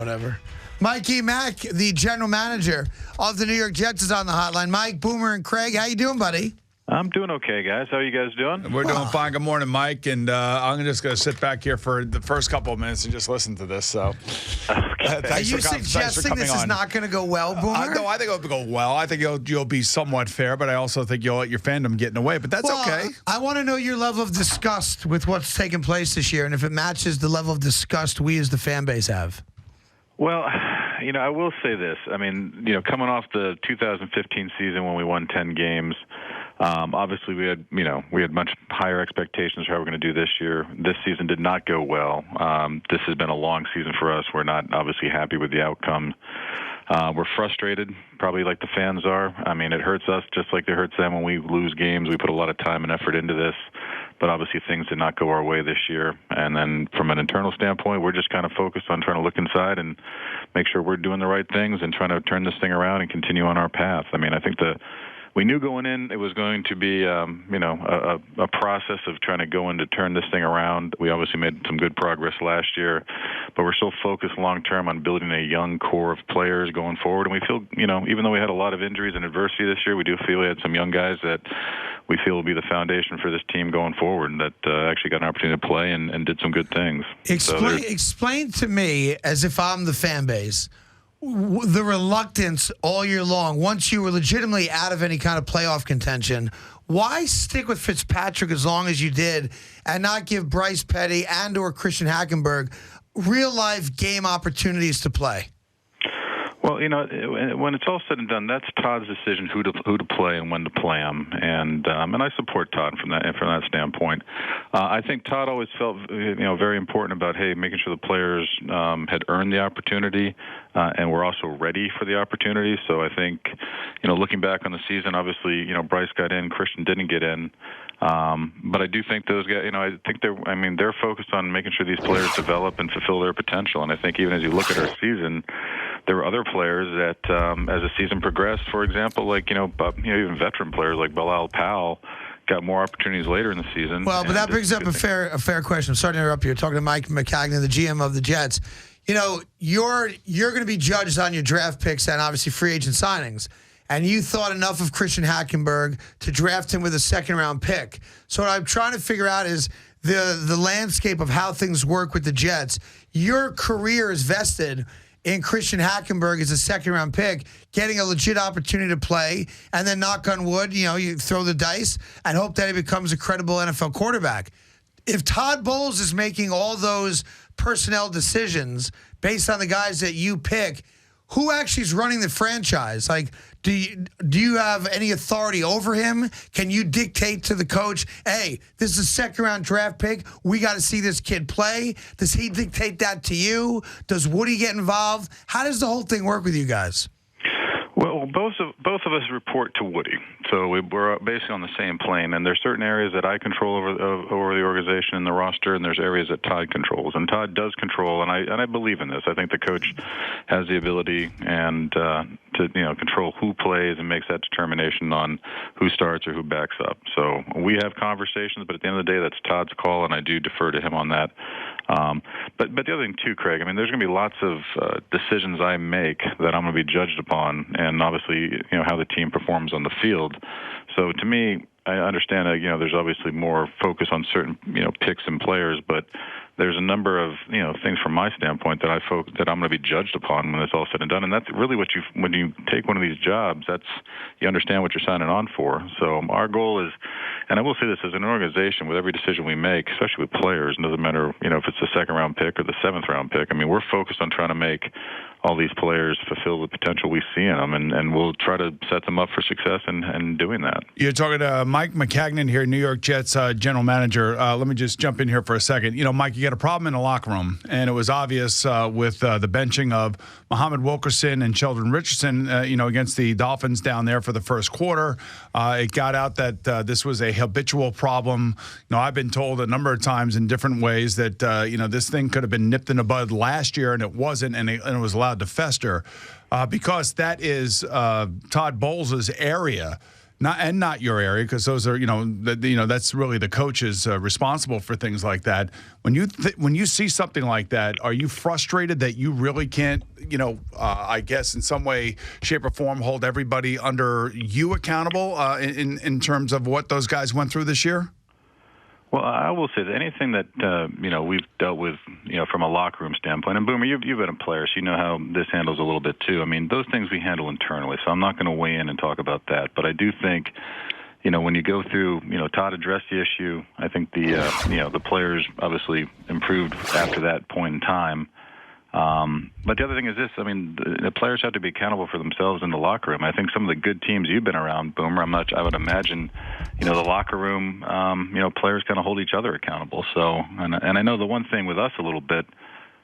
Whatever. Mikey Mack, the general manager of the New York Jets, is on the hotline. Mike, Boomer, and Craig, how you doing, buddy? I'm doing okay, guys. How are you guys doing? We're doing fine. Good morning, Mike. And I'm just going to sit back here for the first couple of minutes and just listen to this. So, are you suggesting this is not going to go well, Boomer? No, I think it'll go well. I think you'll be somewhat fair, but I also think you'll let your fandom get in the way. But that's okay. I want to know your level of disgust with what's taking place this year, and if it matches the level of disgust we as the fan base have. Well, I will say this. I mean, coming off the 2015 season when we won 10 games, obviously we had much higher expectations for how we're going to do this year. This season did not go well. This has been a long season for us. We're not obviously happy with the outcome. We're frustrated, probably like the fans are. I mean, it hurts us just like it hurts them when we lose games. We put a lot of time and effort into this, but obviously things did not go our way this year. And then from an internal standpoint, we're just kind of focused on trying to look inside and make sure we're doing the right things and trying to turn this thing around and continue on our path. I mean, I think we knew going in it was going to be, a process of trying to go in to turn this thing around. We obviously made some good progress last year, but we're still focused long-term on building a young core of players going forward. And we feel, even though we had a lot of injuries and adversity this year, we do feel we had some young guys that we feel will be the foundation for this team going forward that actually got an opportunity to play and did some good things. Explain to me, as if I'm the fan base, the reluctance all year long, once you were legitimately out of any kind of playoff contention, why stick with Fitzpatrick as long as you did and not give Bryce Petty and or Christian Hackenberg real-life game opportunities to play? Well, when it's all said and done, that's Todd's decision who to play and when to play them, and I support Todd from that standpoint. I think Todd always felt very important about making sure the players had earned the opportunity and were also ready for the opportunity. So I think looking back on the season, obviously Bryce got in, Christian didn't get in. But I do think those guys, I think they're focused on making sure these players develop and fulfill their potential. And I think even as you look at our season, there were other players that, as the season progressed, for example, like, even veteran players like Bilal Powell got more opportunities later in the season. Well, but that brings up a fair question. I'm sorry to interrupt you. You're talking to Mike Maccagnan, the GM of the Jets. You're going to be judged on your draft picks and obviously free agent signings. And you thought enough of Christian Hackenberg to draft him with a second-round pick. So what I'm trying to figure out is the landscape of how things work with the Jets. Your career is vested in Christian Hackenberg as a second-round pick, getting a legit opportunity to play, and then knock on wood, you throw the dice and hope that he becomes a credible NFL quarterback. If Todd Bowles is making all those personnel decisions based on the guys that you pick, who actually is running the franchise? Like, do you have any authority over him? Can you dictate to the coach, hey, this is a second-round draft pick. We got to see this kid play. Does he dictate that to you? Does Woody get involved? How does the whole thing work with you guys? Well, both of us report to Woody, so we're basically on the same plane. And there's certain areas that I control over the organization and the roster, and there's areas that Todd controls. And Todd does control, and I believe in this. I think the coach has the ability and to control who plays and makes that determination on who starts or who backs up. So we have conversations, but at the end of the day, that's Todd's call, and I do defer to him on that. But the other thing too, Craig, there's going to be lots of decisions I make that I'm going to be judged upon, and obviously, how the team performs on the field. So to me, I understand that, there's obviously more focus on certain, picks and players, but there's a number of, things from my standpoint that that I'm going to be judged upon when it's all said and done. And that's really when you take one of these jobs, you understand what you're signing on for. So our goal is, and I will say this, as an organization, with every decision we make, especially with players, it doesn't matter, if it's the second-round pick or the seventh-round pick. We're focused on trying to make all these players fulfill the potential we see in them, and we'll try to set them up for success in doing that. You're talking to Mike Maccagnan here, New York Jets general manager. Let me just jump in here for a second. Mike, you got a problem in the locker room, and it was obvious with the benching of Muhammad Wilkerson and Sheldon Richardson, against the Dolphins down there for the first quarter. It got out that this was a habitual problem. I've been told a number of times in different ways that, this thing could have been nipped in the bud last year, and it wasn't, and it was allowed to fester because that is Todd Bowles' area. Not your area, because those are that's really the coaches responsible for things like that. When you see something like that, are you frustrated that you really can't I guess in some way, shape, or form hold everybody under you accountable in terms of what those guys went through this year? Well, I will say that anything that we've dealt with, from a locker room standpoint, and Boomer, you've been a player, so you know how this handles a little bit too. I mean, those things we handle internally, so I'm not going to weigh in and talk about that. But I do think, when you go through, Todd addressed the issue. I think the players obviously improved after that point in time. But the other thing is this, I mean, the players have to be accountable for themselves in the locker room. I think some of the good teams you've been around, Boomer, I would imagine, the locker room, players kind of hold each other accountable. So, and I know the one thing with us a little bit,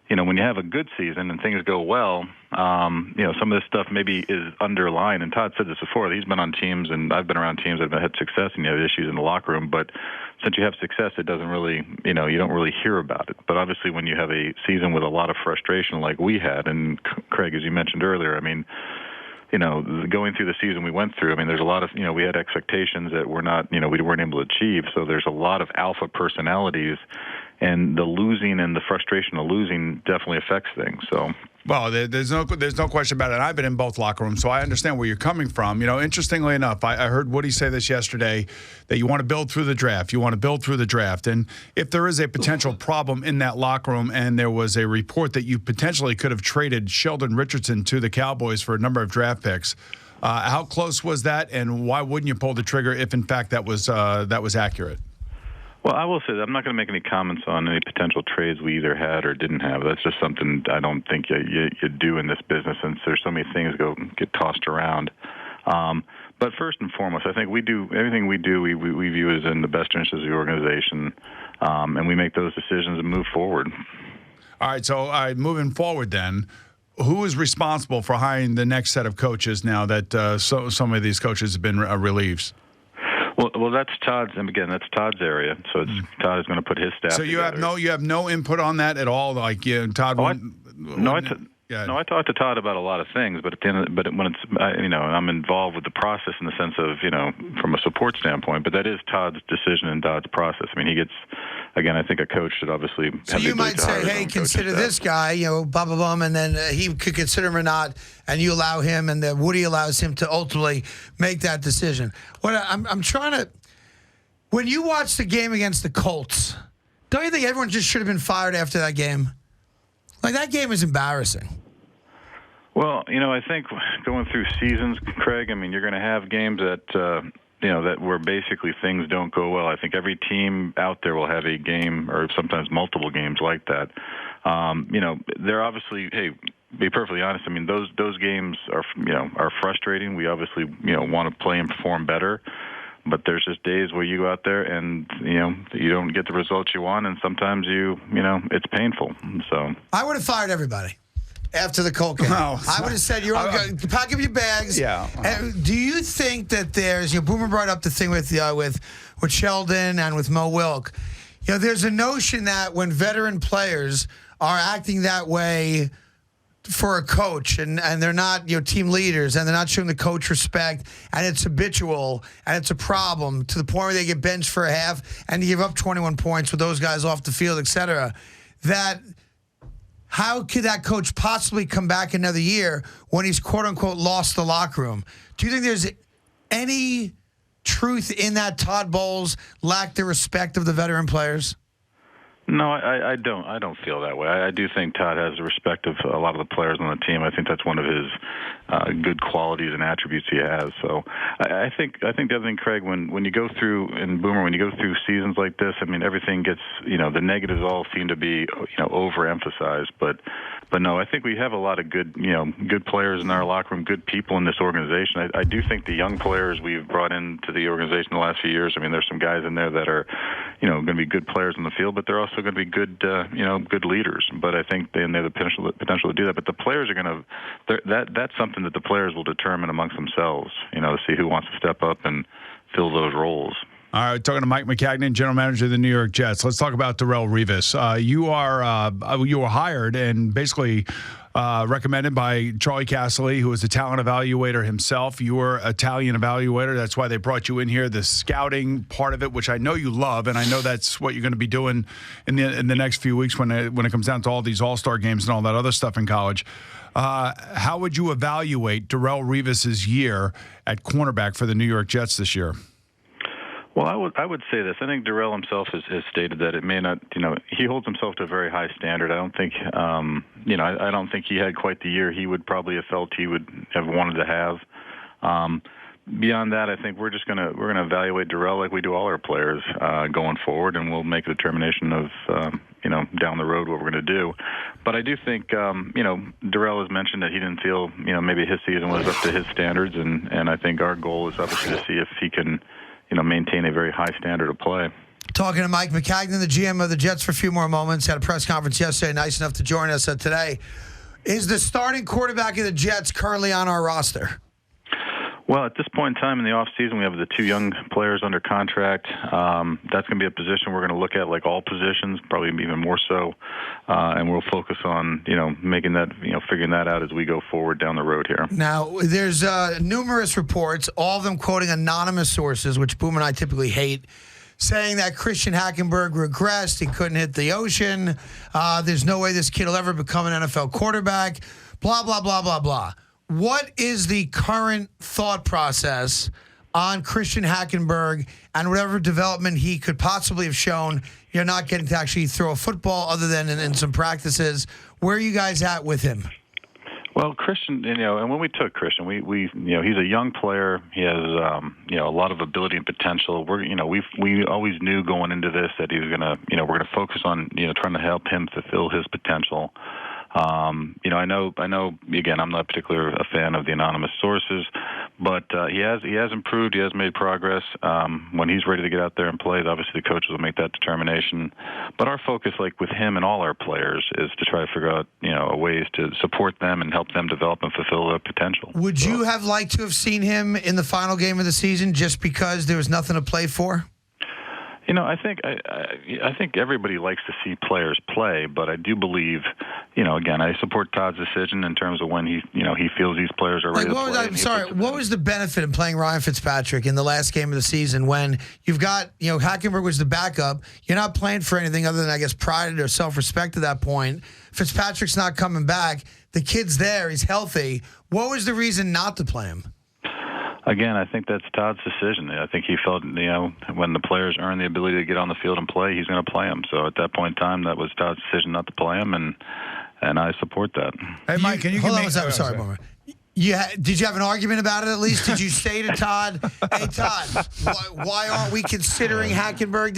when you have a good season and things go well, some of this stuff maybe is underlying. And Todd said this before. He's been on teams, and I've been around teams that have had success, and you have issues in the locker room. But since you have success, it doesn't really, you don't really hear about it. But obviously, when you have a season with a lot of frustration like we had, and Craig, as you mentioned earlier, I mean, going through the season we went through, I mean, there's a lot of, we had expectations that we weren't able to achieve. So there's a lot of alpha personalities, and the losing and the frustration of losing definitely affects things. So. Well, there's no question about it. I've been in both locker rooms, so I understand where you're coming from. Interestingly enough, I heard Woody say this yesterday, that you want to build through the draft. You want to build through the draft. And if there is a potential problem in that locker room, and there was a report that you potentially could have traded Sheldon Richardson to the Cowboys for a number of draft picks, how close was that, and why wouldn't you pull the trigger if, in fact, that was accurate? Well, I will say that I'm not going to make any comments on any potential trades we either had or didn't have. That's just something I don't think you do in this business, since there's so many things get tossed around. But first and foremost, I think everything we do, we view as in the best interest of the organization, and we make those decisions and move forward. All right, so moving forward then, who is responsible for hiring the next set of coaches now that some of these coaches have been relieved? Well, that's Todd's, and again, that's Todd's area. So Todd is going to put his staff. So you together. have no input on that at all. Like Todd. I talked to Todd about a lot of things, but when it's I'm involved with the process in the sense of from a support standpoint. But that is Todd's decision and Todd's process. I mean, he gets. Again, I think a coach should obviously. So you might say, "Hey, consider this guy," blah blah blah, and then he could consider him or not, and you allow him, and then Woody allows him to ultimately make that decision. What I'm trying to, when you watch the game against the Colts, don't you think everyone just should have been fired after that game? Like, that game is embarrassing. Well, I think going through seasons, Craig, I mean, you're going to have games that. That where basically things don't go well. I think every team out there will have a game or sometimes multiple games like that. They're obviously, hey, be perfectly honest. I mean, those games are frustrating. We obviously, want to play and perform better. But there's just days where you go out there and, you don't get the results you want. And sometimes it's painful. So I would have fired everybody. After the Colt game, I would have said, "You're all good. Pack up your bags." Yeah. Do you think that there's, Boomer brought up the thing with Sheldon and with Mo Wilk. There's a notion that when veteran players are acting that way for a coach, and they're not team leaders, and they're not showing the coach respect, and it's habitual, and it's a problem to the point where they get benched for a half and you give up 21 points with those guys off the field, etc. That. How could that coach possibly come back another year when he's quote-unquote lost the locker room? Do you think there's any truth in that Todd Bowles lacked the respect of the veteran players? No, I don't. I don't feel that way. I do think Todd has the respect of a lot of the players on the team. I think that's one of his good qualities and attributes he has. So I think the other thing, Craig, when you go through, and Boomer, when you go through seasons like this, I mean, everything gets, the negatives all seem to be, overemphasized. But no, I think we have a lot of good players in our locker room, good people in this organization. I do think the young players we've brought into the organization the last few years, I mean, there's some guys in there that are, going to be good players in the field, but they're also going to be good, good leaders. But I think they have the potential to do that. But the players are going to, that's something that the players will determine amongst themselves, to see who wants to step up and fill those roles. All right, talking to Mike Maccagnan, general manager of the New York Jets. Let's talk about Darrelle Revis. You were hired and basically recommended by Charlie Casserly, who is a talent evaluator himself. You were an Italian evaluator. That's why they brought you in here. The scouting part of it, which I know you love, and I know that's what you're going to be doing in the next few weeks when it comes down to all these all-star games and all that other stuff in college. How would you evaluate Darrelle Revis's year at cornerback for the New York Jets this year? Well, I would say this. I think Darrelle himself has stated that it may not, he holds himself to a very high standard. I don't think, I don't think he had quite the year he would probably have felt he would have wanted to have. Beyond that, I think we're gonna evaluate Darrelle like we do all our players going forward, and we'll make a determination of down the road what we're going to do. But I do think Darrelle has mentioned that he didn't feel maybe his season was up to his standards, and I think our goal is obviously to see if he can maintain a very high standard of play. Talking to Mike Maccagnan, the GM of the Jets, for a few more moments. Had a press conference yesterday, nice enough to join us today. Is the starting quarterback of the Jets currently on our roster? Well, at this point in time in the offseason, we have the two young players under contract. That's going to be a position we're going to look at like all positions, probably even more so. And we'll focus on, making that, figuring that out as we go forward down the road here. Now, there's numerous reports, all of them quoting anonymous sources, which Boom and I typically hate, saying that Christian Hackenberg regressed. He couldn't hit the ocean. There's no way this kid will ever become an NFL quarterback. Blah, blah, blah, blah, blah. What is the current thought process on Christian Hackenberg and whatever development he could possibly have shown? You're not getting to actually throw a football other than in some practices. Where are you guys at with him? Well, Christian, and when we took Christian, we he's a young player. He has, a lot of ability and potential. We always knew going into this that he was gonna, we're gonna focus on, trying to help him fulfill his potential. I know. Again, I'm not particularly a fan of the anonymous sources, but he has improved. He has made progress. When he's ready to get out there and play, obviously the coaches will make that determination. But our focus, like with him and all our players, is to try to figure out, ways to support them and help them develop and fulfill their potential. Would you have liked to have seen him in the final game of the season just because there was nothing to play for? I think everybody likes to see players play, but I do believe, again, I support Todd's decision in terms of when he feels these players are ready to play. What was the benefit in playing Ryan Fitzpatrick in the last game of the season when you've got, Hackenberg was the backup. You're not playing for anything other than, I guess, pride or self-respect at that point. Fitzpatrick's not coming back. The kid's there. He's healthy. What was the reason not to play him? Again, I think that's Todd's decision. I think he felt, when the players earn the ability to get on the field and play, he's going to play them. So at that point in time, that was Todd's decision not to play him, and I support that. Hey, Mike, can you hold give on me... I'm sorry, Boomer. Did you have an argument about it at least? Did you say to Todd, hey, Todd, why aren't we considering Hackenberg?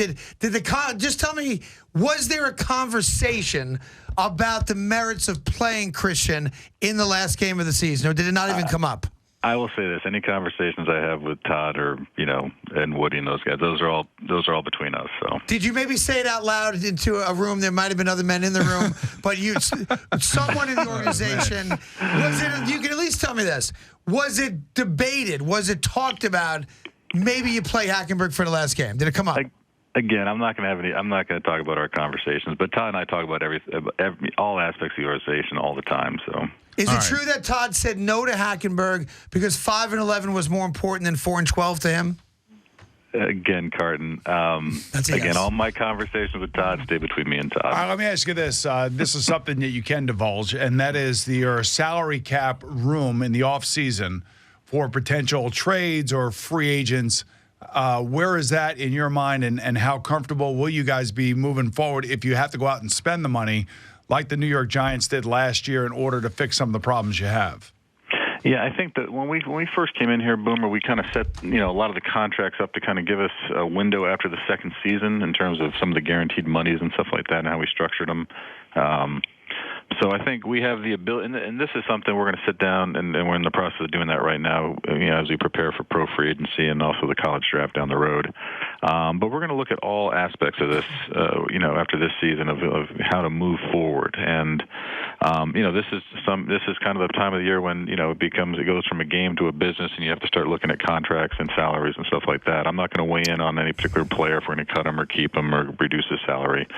Just tell me, was there a conversation about the merits of playing Christian in the last game of the season, or did it not even come up? I will say this: any conversations I have with Todd or and Woody and those guys, those are all between us. So, did you maybe say it out loud into a room? There might have been other men in the room, but someone in the organization, was it? You can at least tell me this: was it debated? Was it talked about? Maybe you play Hackenberg for the last game. Did it come up? Again, I'm not going to talk about our conversations, but Todd and I talk about all aspects of the organization all the time. So. Is it true that Todd said no to Hackenberg because 5-11 was more important than 4-12 to him? Again, Carton. All my conversations with Todd stay between me and Todd. All right, let me ask you this. This is something that you can divulge, and that is your salary cap room in the offseason for potential trades or free agents. Where is that in your mind, and how comfortable will you guys be moving forward if you have to go out and spend the money like the New York Giants did last year in order to fix some of the problems you have? Yeah, I think that when we first came in here, Boomer, we kind of set a lot of the contracts up to kind of give us a window after the second season in terms of some of the guaranteed monies and stuff like that, and how we structured them. So I think we have the ability, and this is something we're going to sit down, and we're in the process of doing that right now, as we prepare for pro free agency and also the college draft down the road. But we're going to look at all aspects of this, after this season of how to move forward. And this is kind of the time of the year when it goes from a game to a business, and you have to start looking at contracts and salaries and stuff like that. I'm not going to weigh in on any particular player if we're going to cut him or keep him or reduce his salary.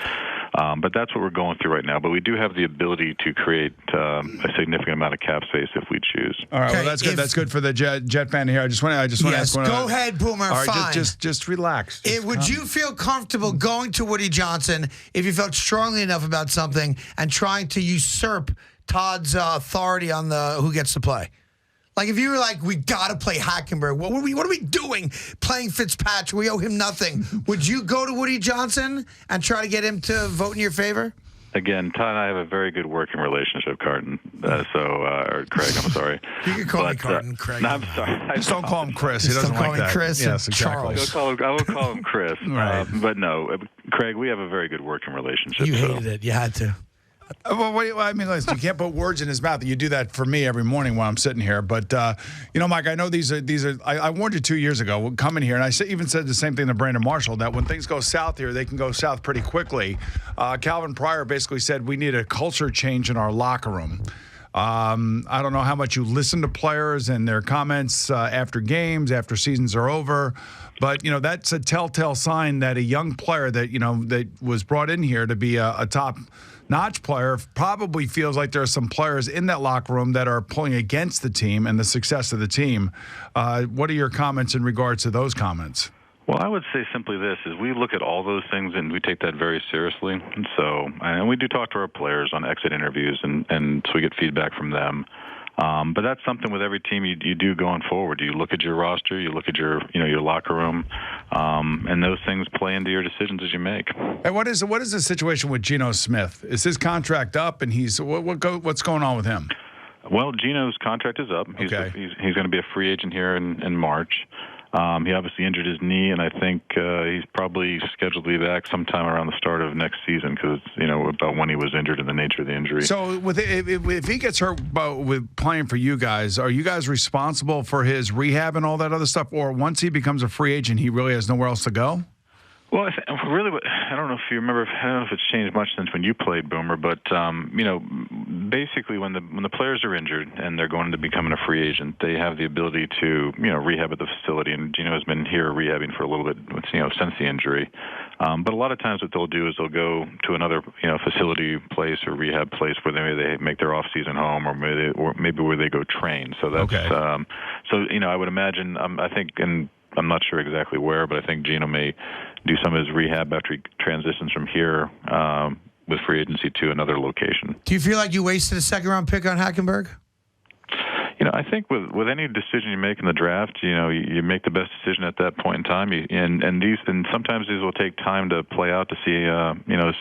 But that's what we're going through right now. But we do have the ability to create a significant amount of cap space if we choose. All right, well, that's good. That's good for the Jet fan here. I just want to ask one. Go ahead, Boomer. All right, fine. just relax. Would you feel comfortable going to Woody Johnson if you felt strongly enough about something and trying to usurp Todd's authority on who gets to play? Like if you were like, we got to play Hackenberg. What are we doing playing Fitzpatrick? We owe him nothing. Would you go to Woody Johnson and try to get him to vote in your favor? Again, Todd and I have a very good working relationship, Carton. Or Craig, I'm sorry. You can call me Carton, Craig. No, I'm sorry. Just don't call him Chris. He doesn't like that. Chris yes, exactly. Charles. I will call him Chris. Right. But no, Craig, we have a very good working relationship. You hated it. You had to. Well, I mean, listen, you can't put words in his mouth. You do that for me every morning when I'm sitting here. But, Mike, I know these are. I warned you 2 years ago coming here, and I even said the same thing to Brandon Marshall, that when things go south here, they can go south pretty quickly. Calvin Pryor basically said we need a culture change in our locker room. I don't know how much you listen to players and their comments after games, after seasons are over. But, that's a telltale sign that a young player that was brought in here to be a top-notch player probably feels like there are some players in that locker room that are pulling against the team and the success of the team. What are your comments in regards to those comments? Well, I would say simply this, is we look at all those things and we take that very seriously. And we do talk to our players on exit interviews, and so we get feedback from them. But that's something with every team you do going forward. You look at your roster, you look at your locker room, and those things play into your decisions as you make. And what is the situation with Geno Smith? Is his contract up, and what's going on with him? Well, Geno's contract is up. He's going to be a free agent here in March. He obviously injured his knee, and I think he's probably scheduled to be back sometime around the start of next season because, about when he was injured and the nature of the injury. So if he gets hurt with playing for you guys, are you guys responsible for his rehab and all that other stuff? Or once he becomes a free agent, he really has nowhere else to go? Well, I don't know if you remember. I don't know if it's changed much since when you played, Boomer. But basically, when the players are injured and they're going to becoming a free agent, they have the ability to rehab at the facility. And Geno has been here rehabbing for a little bit, since the injury. But a lot of times, what they'll do is they'll go to another facility place or rehab place where they make their off-season home, or maybe where they go train. So that's okay. I would imagine. I think and. I'm not sure exactly where, but I think Geno may do some of his rehab after he transitions from here with free agency to another location. Do you feel like you wasted a second-round pick on Hackenberg? I think with any decision you make in the draft, you make the best decision at that point in time. And sometimes these will take time to play out to see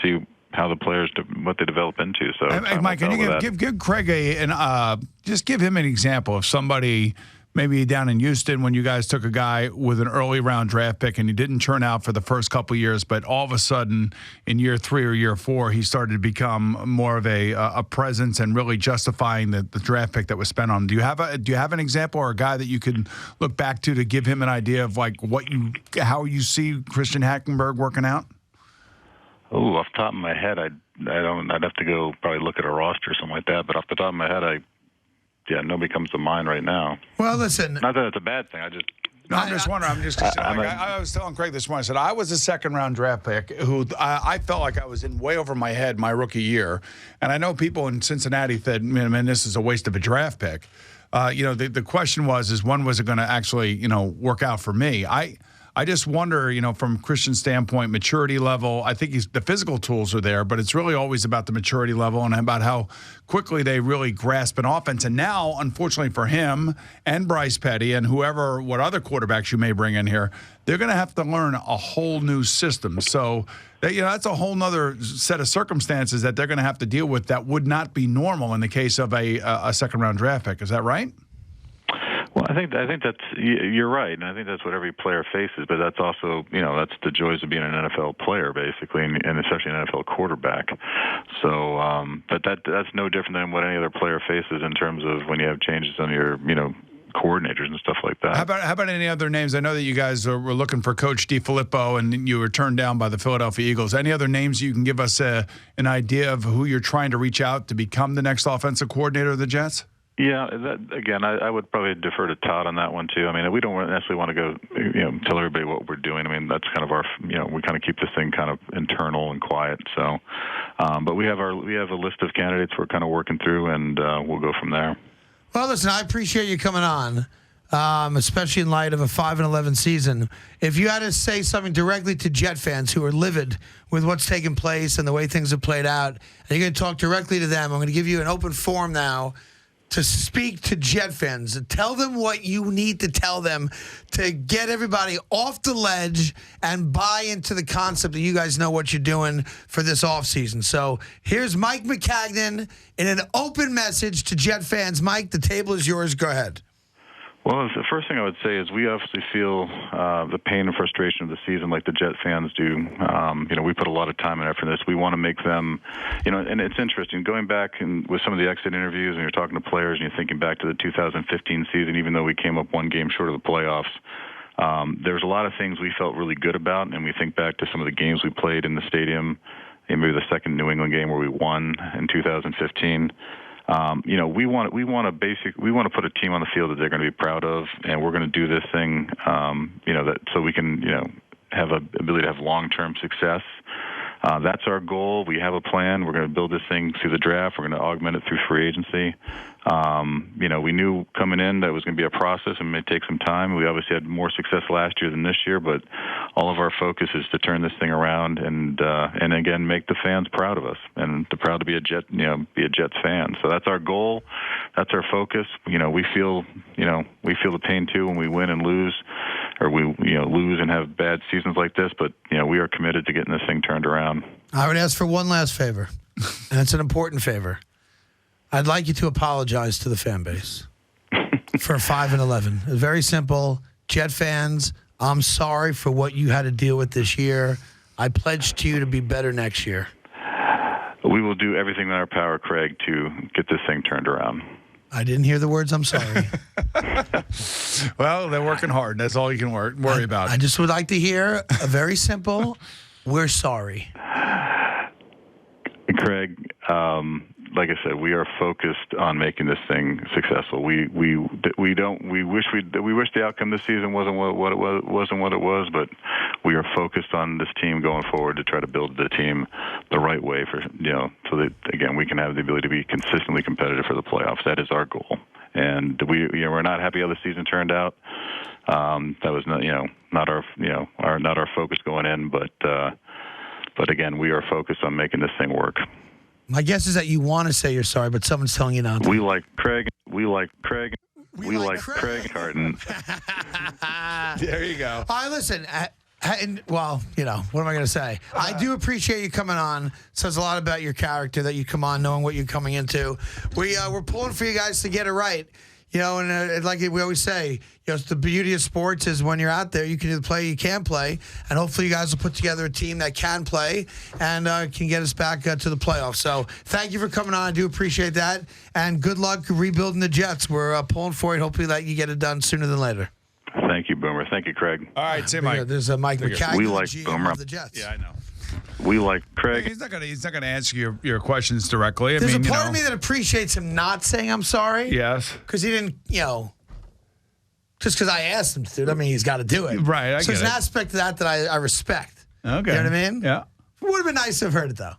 see how the players what they develop into. So, hey, Mike, can you give Craig just give him an example of somebody. Maybe down in Houston when you guys took a guy with an early round draft pick and he didn't turn out for the first couple of years, but all of a sudden in year 3 or year 4, he started to become more of a presence and really justifying the draft pick that was spent on him. Do you have an example or a guy that you can look back to give him an idea of like how you see Christian Hackenberg working out? Oh, off the top of my head, I'd have to go probably look at a roster or something like that. But off the top of my head, nobody comes to mind right now. Well, listen. Not that it's a bad thing. I'm just wondering. I was telling Craig this morning. I said I was a second-round draft pick who I felt like I was in way over my head my rookie year, and I know people in Cincinnati said, "Man, this is a waste of a draft pick." The question was when was it going to actually work out for me? I just wonder, from Christian's standpoint, maturity level, I think the physical tools are there, but it's really always about the maturity level and about how quickly they really grasp an offense. And now, unfortunately for him and Bryce Petty and what other quarterbacks you may bring in here, they're going to have to learn a whole new system. So, that's a whole nother set of circumstances that they're going to have to deal with that would not be normal in the case of a second-round draft pick. Is that right? Well, I think you're right, and I think that's what every player faces. But that's also, that's the joys of being an NFL player, basically, and especially an NFL quarterback. So, but that's no different than what any other player faces in terms of when you have changes on your, coordinators and stuff like that. How about any other names? I know that you guys were looking for Coach DiFilippo, and you were turned down by the Philadelphia Eagles. Any other names you can give us an idea of who you're trying to reach out to become the next offensive coordinator of the Jets? Yeah, that again, I would probably defer to Todd on that one too. I mean, we don't necessarily want to go, tell everybody what we're doing. I mean, that's kind of our, we kind of keep this thing kind of internal and quiet. So, but we have a list of candidates we're kind of working through, and we'll go from there. Well, listen, I appreciate you coming on, especially in light of a 5-11 season. If you had to say something directly to Jet fans who are livid with what's taken place and the way things have played out, and you're going to talk directly to them, I'm going to give you an open forum now to speak to Jet fans and tell them what you need to tell them to get everybody off the ledge and buy into the concept that you guys know what you're doing for this offseason. So here's Mike Maccagnan in an open message to Jet fans. Mike, the table is yours. Go ahead. Well, the first thing I would say is we obviously feel the pain and frustration of the season like the Jet fans do. We put a lot of time and effort in this. We want to make them, and it's interesting, going back and with some of the exit interviews and you're talking to players and you're thinking back to the 2015 season, even though we came up one game short of the playoffs, there's a lot of things we felt really good about, and we think back to some of the games we played in the stadium, and maybe the second New England game where we won in 2015. We want to put a team on the field that they're going to be proud of, and we're going to do this thing, so we can, have a ability to have long-term success. That's our goal. We have a plan. We're going to build this thing through the draft. We're going to augment it through free agency. We knew coming in that it was going to be a process and it may take some time. We obviously had more success last year than this year, but all of our focus is to turn this thing around and again make the fans proud of us and proud to be a Jets fan. So that's our goal. That's our focus. We feel the pain too when we win and lose, or we lose and have bad seasons like this. But we are committed to getting this thing turned around. I would ask for one last favor, and it's an important favor. I'd like you to apologize to the fan base for 5-11. It's very simple. Jet fans, I'm sorry for what you had to deal with this year. I pledge to you to be better next year. We will do everything in our power, Craig, to get this thing turned around. I didn't hear the words, I'm sorry. Well, they're working hard. That's all you can worry about. I just would like to hear a very simple, we're sorry. Craig, like I said, we are focused on making this thing successful. We wish the outcome this season wasn't what it was, but we are focused on this team going forward to try to build the team the right way so that again we can have the ability to be consistently competitive for the playoffs. That is our goal, and we're not happy how the season turned out. That was not our focus going in, but again we are focused on making this thing work. My guess is that you want to say you're sorry, but someone's telling you not to. We like Craig. We like Craig Carton. There you go. All right, listen. What am I going to say? I do appreciate you coming on. Says a lot about your character that you come on knowing what you're coming into. We're pulling for you guys to get it right. And like we always say, the beauty of sports is when you're out there, you can either play, you can play, and hopefully you guys will put together a team that can play and can get us back to the playoffs. So thank you for coming on. I do appreciate that, and good luck rebuilding the Jets. We're pulling for it. Hopefully that you get it done sooner than later. Thank you, Boomer. Thank you, Craig. All right, say Mike. There's Mike Maccagnan, we like GM Boomer. of the Jets. Yeah, I know. We like Craig. He's not gonna answer your questions directly. There's a part of me that appreciates him not saying I'm sorry. Yes. Because he didn't, just because I asked him to do it, I mean, he's got to do it. Right, I so get there's it. an aspect of that I respect. Okay. You know what I mean? Yeah. Would have been nice to have heard it, though.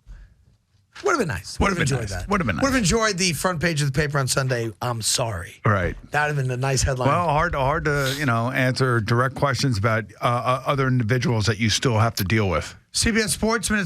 Would have been nice. Would have enjoyed that. Would have been nice. Would have enjoyed the front page of the paper on Sunday, I'm sorry. Right. That would have been a nice headline. Well, hard to answer direct questions about other individuals that you still have to deal with. CBS Sportsman.